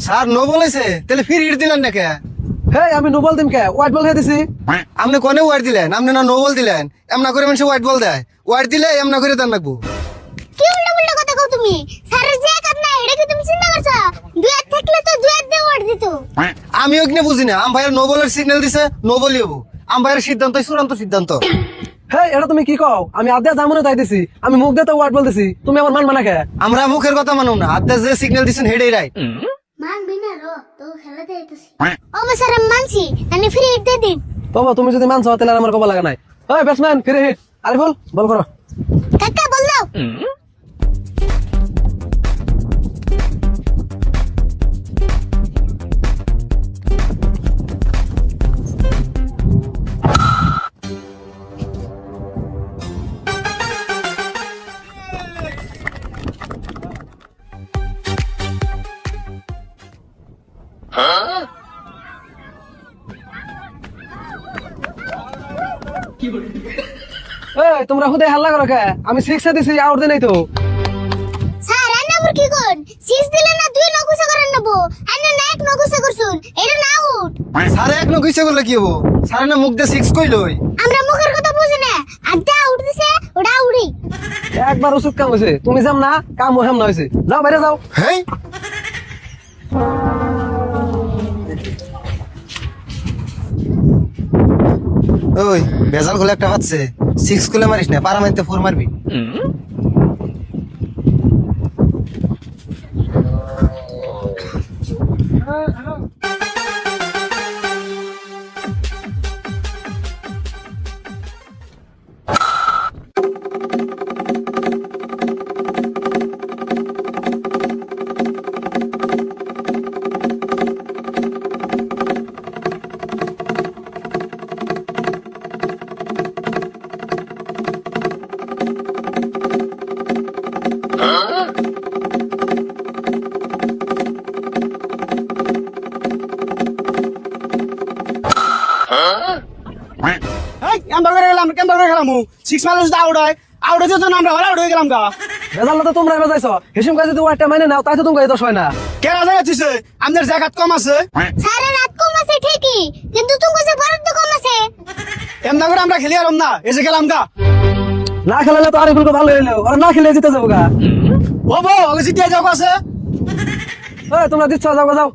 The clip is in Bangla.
স্যার নো বলেছে তাহলে ফির হিট দিলেন নাকি? হেই আমি নো বল দিম কে হোয়াইট বল খেয়ে দিছি। আপনি কোনে ওয়াইট দিলেন? আপনি না নো বল দিলেন। এমনা করে মানুষ হোয়াইট বল দেয়, ওয়াইট দিলে এমনা করে দেন রাখবো। কি উল্টা উল্টা কথা কও তুমি? স্যারের যে কাজ না এটা কি তুমি চিন্তা করছো? দুই হাত থাকলে তো দুই হাত দিয়ে ওয়ার্ড দিত। আমি ওখানে বুঝি না, আম্পায়ার নো বলের সিগন্যাল দিছে, নো বলই হবো। আম্পায়ারের সিদ্ধান্ত চূড়ান্ত সিদ্ধান্ত। হেই এটা তুমি কি কও? আমি আদ্যা জামুনে তাই দিছি, আমি মুখ দিয়ে তো হোয়াইট বল দিছি, তুমি আমার মানবা না কে? আমরা মুখের কথা মানো না, আদ্যা যে সিগন্যাল দিছেন হেডেই রাইট। মানবি না রো তো খেলাতে আইতাছি। ও স্যার আমি মানছি, আমি ফ্রি হিট দিয়ে দিন। বাবা তুমি যদি মানছো তাহলে আর আমার কবা লাগা নাই। ওই ব্যাটসম্যান ফিরে হিট, আরে বল বল করো। কাকা বল দাও। এই তোমরা হুদে হাল্লা করো কে? আমি 6 এ দিছি, আউট দেই নাই তো। স্যার আন্না আবার কি কোন? 6 দিলে না দুই নকুসা করেন নেবো। আন্না না এক নকুসা করছুন। এটা না আউট। স্যার এক নো কইছে করলে কি হবো? স্যার না মুখ দিয়ে সিক্স কইলই। আমরা মুখের কথা বুঝি না। আড্ডা আউট দিছে, ওটা আউটই। একবার ওষুধ কাম হয়েছে, তুমি যাম না কাম হেম না হয়েছে, যাও বাইরে যাও। হেই ওই ভেজাল খুলে একটা পাচ্ছে, সিক্স খুলে মারিস না, পারা মারতে ফোর মারবি। কেমন করে গেলাম সিক্স মাইল আউট হয়, আউট হয়েছে তো আমরা আউট হয়ে গেলাম গা। ভেজাল তো তোমরা বেজাইছো, হিসেম কাজে তো ওয়াইটটা মাইনে নাও, তাই তো তোমাকে দোষ হয় না। কেনা যাচ্ছে আমাদের জায়গা কম আছে, স্যারের রাত কম আছে ঠিকই, কিন্তু তুমি যে বরাদ্দ কম আছে। এমন করে আমরা খেলি আরম না, এসে গেলাম গা। না খেলালে তো আরিফুলকে ভালো হইলো, আর না খেলে জিতে যাবো গা। ও বউ ওকে জিতে যাও আছে। এই তোমরা দিচ্ছ, যাও যাও।